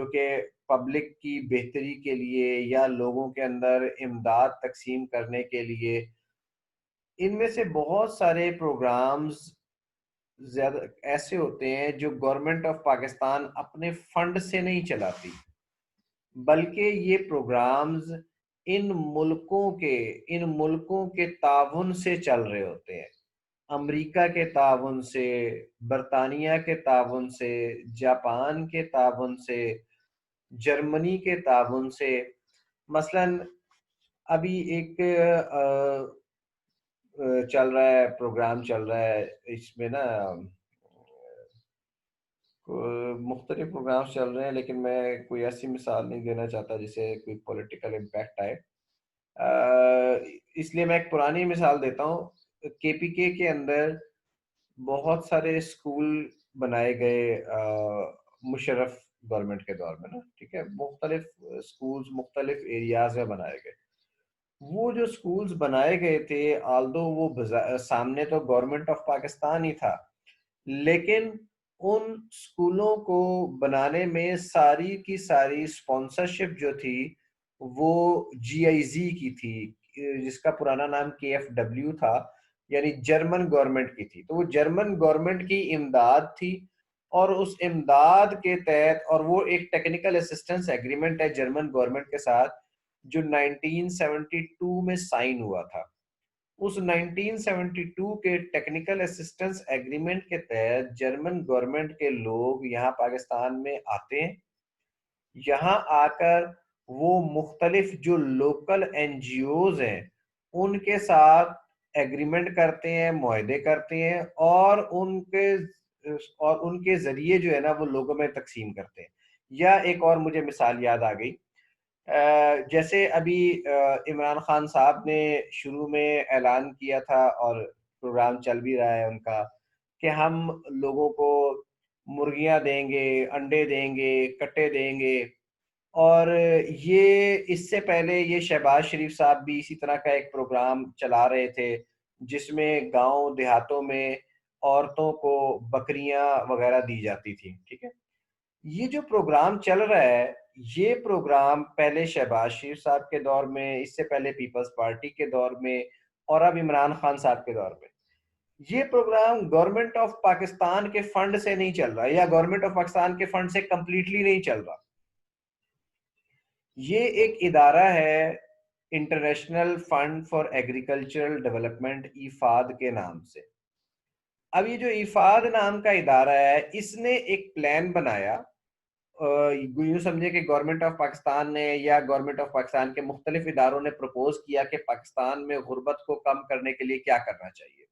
कि पब्लिक की बेहतरी के लिए या लोगों के अंदर इमदाद तकसीम करने के लिए, इनमें से बहुत सारे प्रोग्राम्स ज्यादा ऐसे होते हैं जो गवर्नमेंट ऑफ पाकिस्तान अपने फंड से नहीं चलाती, बल्कि ये प्रोग्राम्स इन मुल्कों के ताउन से चल रहे होते हैं। अमेरिका के ताउन से, बरतानिया के ताउन से, जापान के ताउन से, जर्मनी के ताउन से। मसलन अभी एक चल रहा है, प्रोग्राम चल रहा है, इसमें ना मुख्तलिफ प्रोग्राम्स चल रहे हैं, लेकिन मैं कोई ऐसी मिसाल नहीं देना चाहता जिसे कोई पॉलिटिकल इम्पैक्ट आए, इसलिए मैं एक पुरानी मिसाल देता हूँ। KPK के अंदर बहुत सारे स्कूल बनाए गए मुशर्रफ गवर्नमेंट के दौर में ना, ठीक है। मुख्तलिफ स्कूल्स मुख्तलिफ एरियाज में बनाए गए। वो जो स्कूल्स बनाए गए थे, आल्दो वो सामने तो गवर्नमेंट ऑफ पाकिस्तान ही था, लेकिन उन स्कूलों को बनाने में सारी की सारी स्पॉन्सरशिप जो थी वो GIZ की थी, जिसका पुराना नाम KFW था, यानी जर्मन गवर्नमेंट की थी। तो वो जर्मन गवर्नमेंट की इमदाद थी और उस इमदाद के तहत, और वो एक टेक्निकल असिस्टेंस एग्रीमेंट है जर्मन गवर्नमेंट के साथ जो 1972 में साइन हुआ था। उस 1972 के टेक्निकल असिस्टेंस एग्रीमेंट के तहत जर्मन गवर्नमेंट के लोग यहाँ पाकिस्तान में आते हैं। यहाँ आकर वो मुख्तलिफ जो लोकल NGOs हैं उनके साथ एग्रीमेंट करते हैं, मुआहदे करते हैं और उनके जरिए जो है ना वो लोगों में तकसीम करते हैं। या एक और मुझे मिसाल याद आ गई, जैसे अभी इमरान खान साहब ने शुरू में ऐलान किया था और प्रोग्राम चल भी रहा है उनका कि हम लोगों को मुर्गियां देंगे, अंडे देंगे, कट्टे देंगे। और ये इससे पहले ये शहबाज शरीफ साहब भी इसी तरह का एक प्रोग्राम चला रहे थे जिसमें गांव देहातों में औरतों को बकरियां वगैरह दी जाती थी, ठीक है। ये जो प्रोग्राम चल रहा है, ये प्रोग्राम पहले शहबाज शरीफ साहब के दौर में, इससे पहले पीपल्स पार्टी के दौर में, और अब इमरान खान साहब के दौर में, ये प्रोग्राम गवर्नमेंट ऑफ पाकिस्तान के फंड से नहीं चल रहा, या गवर्नमेंट ऑफ पाकिस्तान के फंड से कंप्लीटली नहीं चल रहा। ये एक इदारा है, international fund for agricultural development, IFAD के नाम से। अब ये जो ईफाद नाम का इदारा है, इसने एक प्लान बनाया, यूं समझे कि गवर्नमेंट ऑफ पाकिस्तान ने या गवर्नमेंट ऑफ पाकिस्तान के मुख्तलिफ इदारों ने प्रपोज किया कि पाकिस्तान में गुर्बत को कम करने के लिए क्या करना चाहिए।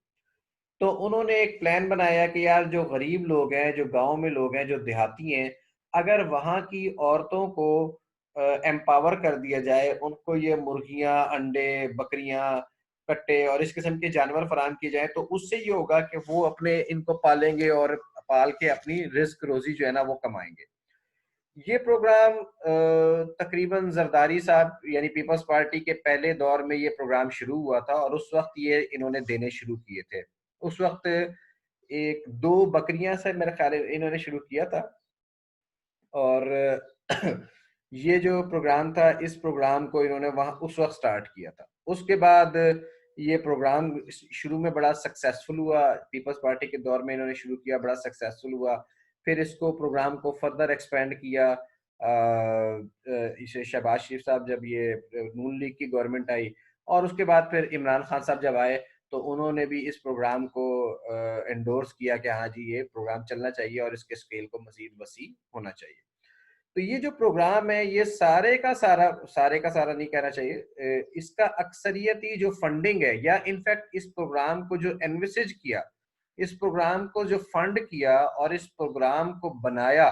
तो उन्होंने एक प्लान बनाया कि यार जो गरीब लोग हैं, जो गांव में लोग हैं, जो देहाती हैं, अगर वहां की औरतों को एम्पावर कर दिया जाए, उनको ये मुर्गियां, अंडे, बकरियां, कट्टे और इस किस्म के जानवर फराहम किए जाए, तो उससे ये होगा कि वो अपने इनको पालेंगे और पाल के अपनी रिस्क रोजी जो है ना वो कमाएंगे। ये प्रोग्राम तकरीबन जरदारी साहब यानी पीपल्स पार्टी के पहले दौर में ये प्रोग्राम शुरू हुआ था, और उस वक्त ये इन्होंने देने शुरू किए थे। उस वक्त एक दो बकरियां से मेरे ख्याल इन्होंने शुरू किया था, और ये जो प्रोग्राम था, इस प्रोग्राम को इन्होंने वहां उस वक्त स्टार्ट किया था। उसके बाद ये प्रोग्राम शुरू में बड़ा सक्सेसफुल हुआ, पीपल्स पार्टी के दौर में इन्होंने शुरू किया, बड़ा सक्सेसफुल हुआ। फिर इसको प्रोग्राम को फर्दर एक्सपेंड किया, इसे शहबाज शरीफ साहब जब ये नून लीग की गवर्नमेंट आई, और उसके बाद फिर इमरान खान साहब जब आए, तो उन्होंने भी इस प्रोग्राम को एंडोर्स किया कि हाँ जी ये प्रोग्राम चलना चाहिए और इसके स्केल को मजीद वसी होना चाहिए। तो ये जो प्रोग्राम है, ये सारे का सारा नहीं कहना चाहिए, इसका अक्सरियती जो फंडिंग है, या इनफैक्ट इस प्रोग्राम को जो एनविसेज किया, इस प्रोग्राम को जो फंड किया और इस प्रोग्राम को बनाया,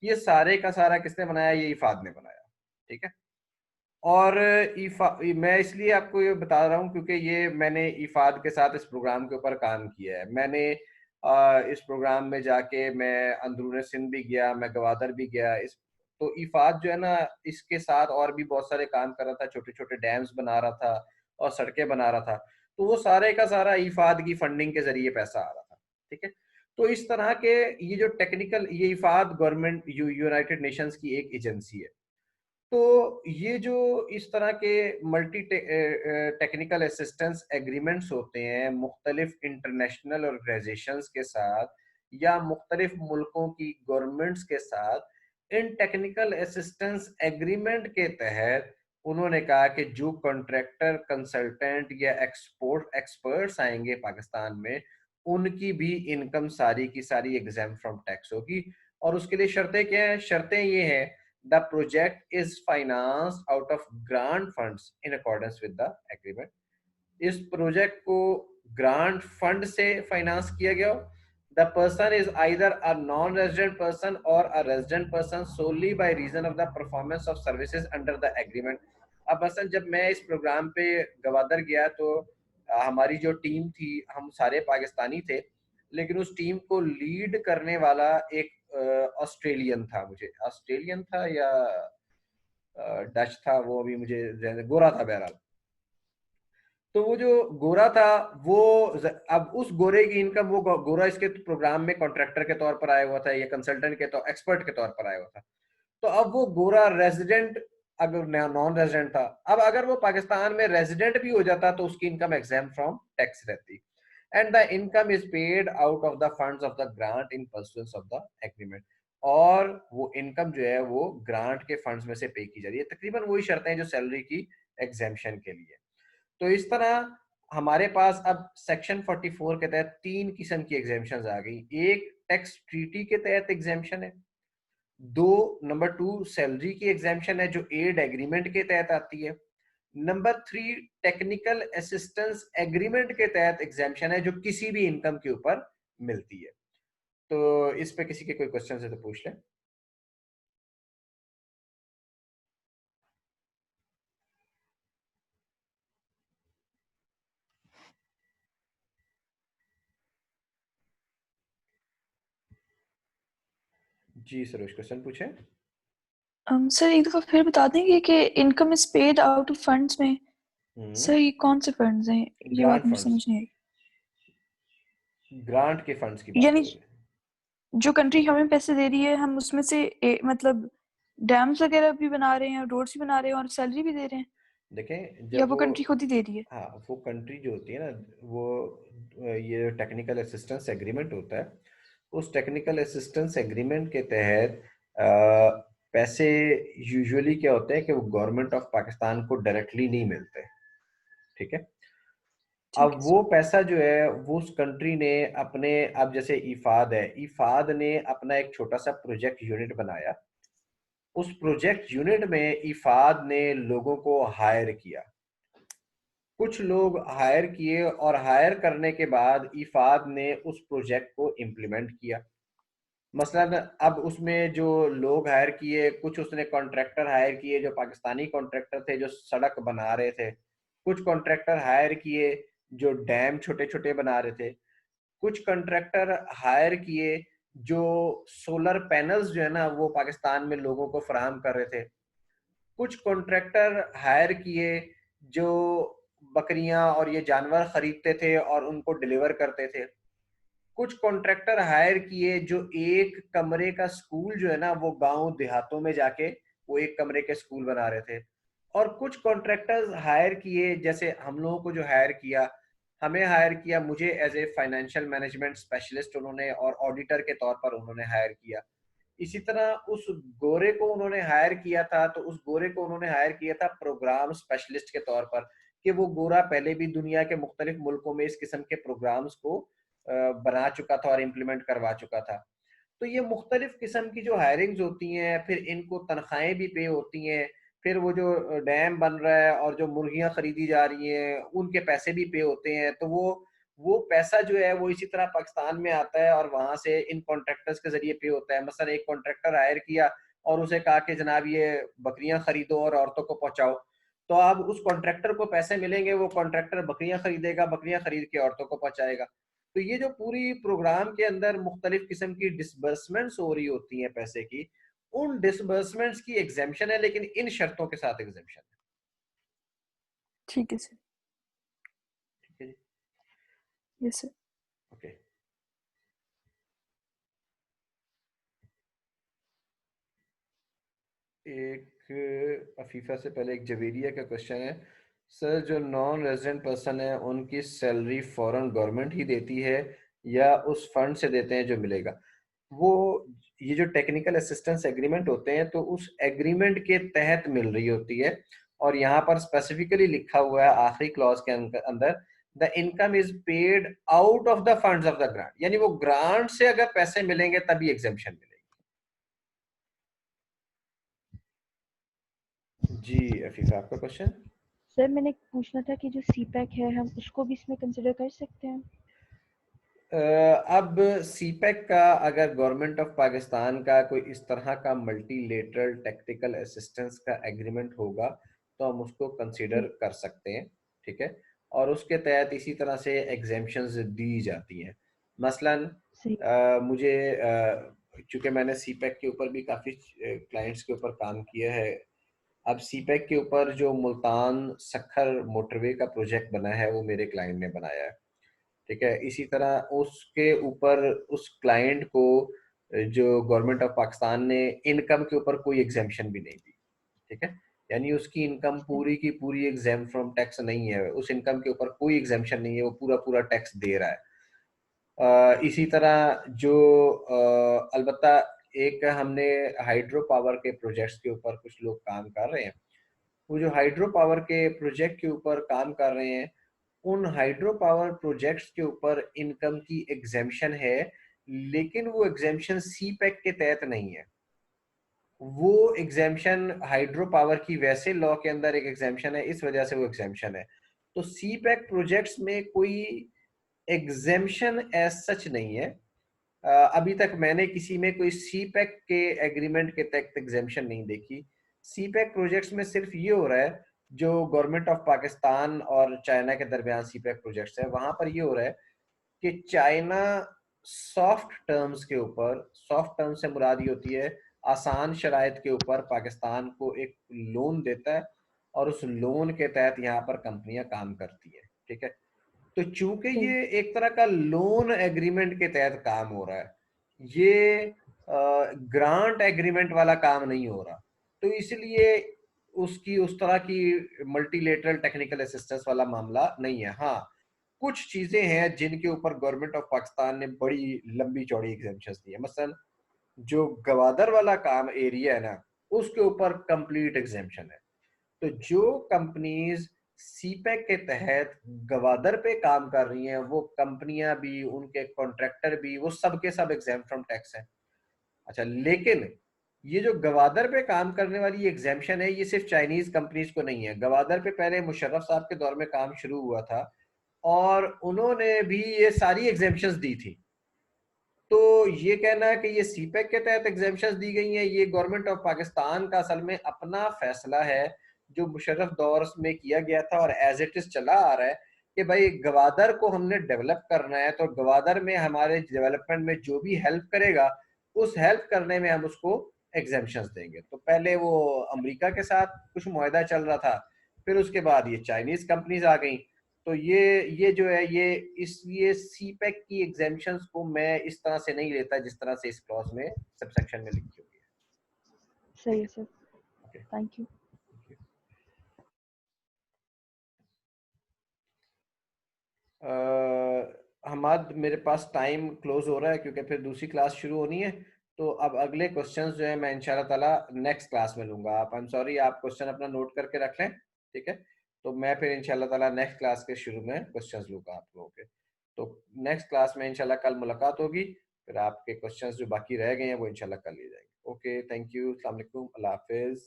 ये सारे का सारा किसने बनाया? ये इफाद ने बनाया, ठीक है। और मैं इसलिए आपको ये बता रहा हूँ क्योंकि ये मैंने इफाद के साथ इस प्रोग्राम के ऊपर काम किया है। मैंने इस प्रोग्राम में जाके मैं अंदरून सिंध भी गया, मैं गवादर भी गया। इस तो इफाद जो है ना, इसके साथ और भी बहुत सारे काम कर रहा था, छोटे छोटे डैम्स बना रहा था और सड़कें बना रहा था। तो वो सारे का सारा इफाद की फंडिंग के जरिए पैसा आ रहा था, ठीक है। तो इस तरह के ये जो टेक्निकल, ये इफाद गवर्नमेंट यूनाइटेड नेशंस की एक एजेंसी है। तो ये जो इस तरह के मल्टी टेक्निकल असिस्टेंस एग्रीमेंट्स होते हैं मुख्तलिफ इंटरनेशनल ऑर्गेनाइजेशंस के साथ या मुख्तलिफ मुल्कों की गवर्नमेंट्स के साथ, इन टेक्निकल असिस्टेंस एग्रीमेंट के तहत उन्होंने कहा कि जो कॉन्ट्रैक्टर, कंसल्टेंट या एक्सपोर्ट एक्सपर्ट्स आएंगे पाकिस्तान में, उनकी भी इनकम सारी की सारी एग्जाम फ्रॉम टैक्स होगी। और उसके लिए शर्तें क्या हैं? शर्तें ये हैं, the project is financed out of grant funds in accordance with the agreement। इस प्रोजेक्ट को ग्रांट फंड से फाइनेंस किया गया हो। The person is either a non resident person or a resident person solely by reason of the performance of services under the agreement. अब मसलन जब मैं इस प्रोग्राम पे गवादर गया, तो हमारी जो टीम थी, हम सारे पाकिस्तानी थे, लेकिन उस टीम को लीड करने वाला एक ऑस्ट्रेलियन था, मुझे ऑस्ट्रेलियन था या डच था, वो अभी मुझे गोरा था बहरहाल। तो वो जो गोरा था, वो अब उस गोरे की इनकम, वो गोरा इसके प्रोग्राम में कॉन्ट्रैक्टर के तौर पर आया हुआ था या कंसल्टेंट के तौर, एक्सपर्ट के तौर पर आया हुआ था। तो अब वो गोरा रेजिडेंट, अगर नॉन रेजिडेंट था, अब अगर वो पाकिस्तान में रेजिडेंट भी हो जाता तो उसकी इनकम एग्जाम फ्रॉम टैक्स रहती। And the income is paid out of the funds of the grant in pursuance of the agreement. और वो इनकम जो है वो ग्रांट के फंड्स में से पे की जा रही है। तकरीबन वही शर्तें हैं जो सैलरी की एग्जेम्पशन के लिए। तो इस तरह हमारे पास अब सेक्शन 44 के तहत तीन किस्म की एग्जेम्पशन आ गई। एक टैक्स ट्रीटी के तहत एग्जेम्पशन है, दो नंबर 2 सैलरी की एग्जेम्पशन है जो एड एग्रीमेंट के तहत आती है, नंबर 3 टेक्निकल असिस्टेंस एग्रीमेंट के तहत एग्जेम्पशन है जो किसी भी इनकम के ऊपर मिलती है। तो इस पे किसी के कोई क्वेश्चन है तो पूछ लें। जी सरोज, क्वेश्चन पूछे। सर एक दफा फिर बता देंगे कि income is paid out of funds में सर ये कौन से फंड्स हैं? ये ग्रांट बात मुझे फंड्स, समझ नहीं आई। ग्रांट के फंड्स की बात यानी करोगे? जो कंट्री हमें पैसे दे रही है हम उसमें से मतलब डैम्स वगैरह भी बना रहे हैं, रोड्स भी बना रहे हैं और सैलरी भी दे रहे हैं, देखें या जब वो वो, कंट्री खुद ही दे रही है? हाँ वो कंट्री जो होती है ना, वो ये टेक्निकल असिस्टेंस एग्रीमेंट होता है, उस टेक्निकल असिस्टेंस एग्रीमेंट के तहत पैसे यूजुअली क्या होते हैं कि वो गवर्नमेंट ऑफ पाकिस्तान को डायरेक्टली नहीं मिलते। ठीक है। ठीक अब है वो सर। पैसा जो है वो उस कंट्री ने अपने, अब जैसे इफाद है, इफाद ने अपना एक छोटा सा प्रोजेक्ट यूनिट बनाया, उस प्रोजेक्ट यूनिट में इफाद ने लोगों को हायर किया, कुछ लोग हायर किए और हायर करने के बाद इफाद ने उस प्रोजेक्ट को इम्प्लीमेंट किया। मसलन अब उसमें जो लोग हायर किए, कुछ उसने कॉन्ट्रैक्टर हायर किए जो पाकिस्तानी कॉन्ट्रैक्टर थे जो सड़क बना रहे थे, कुछ कॉन्ट्रैक्टर हायर किए जो डैम छोटे छोटे बना रहे थे, कुछ कॉन्ट्रैक्टर हायर किए जो सोलर पैनल्स जो है ना वो पाकिस्तान में लोगों को फराहम कर रहे थे, कुछ कॉन्ट्रैक्टर हायर किए जो बकरियां और ये जानवर खरीदते थे और उनको डिलीवर करते थे, कुछ कॉन्ट्रैक्टर हायर किए जो एक कमरे का स्कूल जो है ना वो गांव देहातों में जाके वो एक कमरे के स्कूल बना रहे थे, और कुछ कॉन्ट्रैक्टर्स हायर किए जैसे हम लोगों को जो हायर किया, हमें हायर किया, मुझे as a financial management specialist उन्होंने और ऑडिटर के तौर पर उन्होंने हायर किया। इसी तरह उस गोरे को उन्होंने हायर किया था, तो उस गोरे को उन्होंने हायर किया था प्रोग्राम स्पेशलिस्ट के तौर पर, कि वो गोरा पहले भी दुनिया के मुख्तलिफ मुल्कों में इस किस्म के प्रोग्राम्स को बना चुका था और इम्प्लीमेंट करवा चुका था। तो ये मुख्तलिफ किस्म की जो हायरिंग्स होती हैं, फिर इनको तनख्वाहें भी पे होती हैं, फिर वो जो डैम बन रहा है और जो मुर्गियां खरीदी जा रही हैं उनके पैसे भी पे होते हैं, तो वो पैसा जो है वो इसी तरह पाकिस्तान में आता है और वहां से इन कॉन्ट्रैक्टर्स के जरिए पे होता है। मसलन एक कॉन्ट्रैक्टर हायर किया और उसे कहा कि जनाब ये बकरियां खरीदो और औरतों को पहुंचाओ, तो अब उस कॉन्ट्रैक्टर को पैसे मिलेंगे, वो कॉन्ट्रैक्टर बकरियां खरीदेगा, बकरियां खरीद के औरतों को पहुंचाएगा। तो ये जो पूरी प्रोग्राम के अंदर मुख्तलिफ किस्म की डिसबर्समेंट्स हो रही होती हैं पैसे की, उन डिसबर्समेंट्स की एग्जेम्पशन है, लेकिन इन शर्तों के साथ एग्जेम्पशन है। ठीक है सर। ठीक है जी। Yes sir. ओके। एक अफीफा से पहले एक जवेरिया का क्वेश्चन है, सर जो नॉन रेजिडेंट पर्सन है उनकी सैलरी फॉरेन गवर्नमेंट ही देती है या उस फंड से देते हैं जो मिलेगा? वो ये जो टेक्निकल असिस्टेंस एग्रीमेंट होते हैं तो उस एग्रीमेंट के तहत मिल रही होती है, और यहाँ पर स्पेसिफिकली लिखा हुआ है आखिरी क्लॉज के अंदर, the income is paid out of the funds of the grant, यानी वो ग्रांट से अगर पैसे मिलेंगे तभी एग्जेम्पशन मिलेगी। जी अफीफा, आपका क्वेश्चन? सर मैंने पूछना था कि जो सीपैक है हम उसको भी इसमें कंसिडर कर सकते हैं? अब सीपेक का अगर गवर्नमेंट ऑफ पाकिस्तान का कोई इस तरह का मल्टीलेटरल टेक्निकल असिस्टेंस का एग्रीमेंट होगा तो हम उसको कंसीडर ठीक। कर सकते हैं। ठीक है। और उसके तहत इसी तरह से एग्जेम्पशंस दी जाती हैं। मसलन सही। मुझे चूंकि मैंने सीपेक के ऊपर भी काफ़ी क्लाइंट्स के ऊपर काम किया है, अब सीपेक के ऊपर जो मुल्तान सखर मोटरवे का प्रोजेक्ट बना है वो मेरे क्लाइंट ने बनाया है। ठीक है। इसी तरह उसके ऊपर उस क्लाइंट को जो गवर्नमेंट ऑफ पाकिस्तान ने इनकम के ऊपर कोई एग्जेम्पशन भी नहीं दी। ठीक है। यानी उसकी इनकम ठीक है। पूरी की पूरी एग्जेम फ्रॉम टैक्स नहीं है, उस इनकम के ऊपर कोई एग्जेम्पशन नहीं है, वो पूरा पूरा टैक्स दे रहा है। इसी तरह जो अलबत्ता एक हमने हाइड्रो पावर के प्रोजेक्ट्स के ऊपर कुछ लोग काम कर रहे हैं, वो जो हाइड्रो पावर के प्रोजेक्ट के ऊपर काम कर रहे हैं उन हाइड्रो पावर प्रोजेक्ट्स के ऊपर इनकम की एग्जेम्पशन है, लेकिन वो एग्जेम्पशन सी पैक के तहत नहीं है। वो एग्जेम्पशन हाइड्रो पावर की वैसे लॉ के अंदर एक एग्जेम्पशन है, इस वजह से वो एग्जेम्पशन है। तो सी पैक प्रोजेक्ट्स में कोई एग्जेम्पशन एज सच नहीं है। अभी तक मैंने किसी में कोई सी पैक के एग्रीमेंट के तहत एग्जेम्पशन नहीं देखी। सी पैक प्रोजेक्ट्स में सिर्फ ये हो रहा है, जो गवर्नमेंट ऑफ पाकिस्तान और चाइना के दरमियान सी पैक प्रोजेक्ट्स है वहां पर ये हो रहा है कि चाइना सॉफ्ट टर्म्स के ऊपर, सॉफ्ट टर्म्स से मुराद ये होती है आसान शराइत के ऊपर, पाकिस्तान को एक लोन देता है और उस लोन के तहत यहाँ पर कंपनियां काम करती है। ठीक है। तो चूंकि सही। ये एक तरह का लोन एग्रीमेंट के तहत काम हो रहा है, ये ग्रांट एग्रीमेंट वाला काम नहीं हो रहा, तो इसलिए उसकी उस तरह की मल्टीलेटरल टेक्निकल असिस्टेंस वाला मामला नहीं है। हाँ, कुछ चीजें हैं जिनके ऊपर गवर्नमेंट ऑफ पाकिस्तान ने बड़ी लंबी चौड़ी एग्जेम्पशंस दी है। मसलन जो गवादर वाला काम एरिया है ना, उसके ऊपर कंप्लीट एग्जेम्पशन है। तो जो कंपनीज सीपेक के तहत गवादर पे काम कर रही हैं, वो कंपनियां भी, उनके कॉन्ट्रैक्टर भी, वो सब के सब एग्जाम फ्रॉम टैक्स हैं। अच्छा, लेकिन ये जो गवादर पे काम करने वाली एग्जामेशन है, ये सिर्फ चाइनीज कंपनीज को नहीं है। गवादर पे पहले मुशर्रफ साहब के दौर में काम शुरू हुआ था और उन्होंने भी ये सारी एग्जामेशंस दी थी। तो ये कहना है कि ये सीपेक के तहत एग्जामेशंस दी गई हैं, ये गवर्नमेंट ऑफ पाकिस्तान का असल में अपना फैसला है जो मुशर्रफ दौर में किया गया था और एज इट इज चला आ रहा है कि भाई गवादर को हमने डेवलप करना है, तो गवादर में हमारे डेवलपमेंट में जो भी हेल्प करेगा, उस हेल्प करने में हम उसको एग्जामेशंस देंगे। तो पहले वो अमेरिका के साथ कुछ मुआहदा चल रहा था, फिर उसके बाद ये चाइनीज कंपनीज आ गई। तो ये जो है, ये इसलिए सीपेक की एग्जेम्पशंस को मैं इस तरह से नहीं लेता जिस तरह से इस क्लॉज में सबसेक्शन में लिखी हुई है। सही ठीक है है, sir, okay. Thank you. Hamad, मेरे पास टाइम क्लोज हो रहा है क्योंकि फिर दूसरी क्लास शुरू होनी है। तो अब अगले क्वेश्चंस जो है मैं इंशाल्लाह ताला नेक्स्ट क्लास में लूंगा। आप, आई एम सॉरी, आप क्वेश्चन अपना नोट करके रख लें, ठीक है? तो मैं फिर इंशाल्लाह ताला नेक्स्ट क्लास के शुरू में क्वेश्चंस लूंगा आप लोगों के। तो नेक्स्ट क्लास में इंशाल्लाह कल मुलाकात होगी, फिर आपके क्वेश्चंस जो बाकी रह गए हैं वो इंशाल्लाह कल लिए जाएंगे। ओके, थैंक यू, अस्सलाम वालेकुम, अल्लाह हाफिज।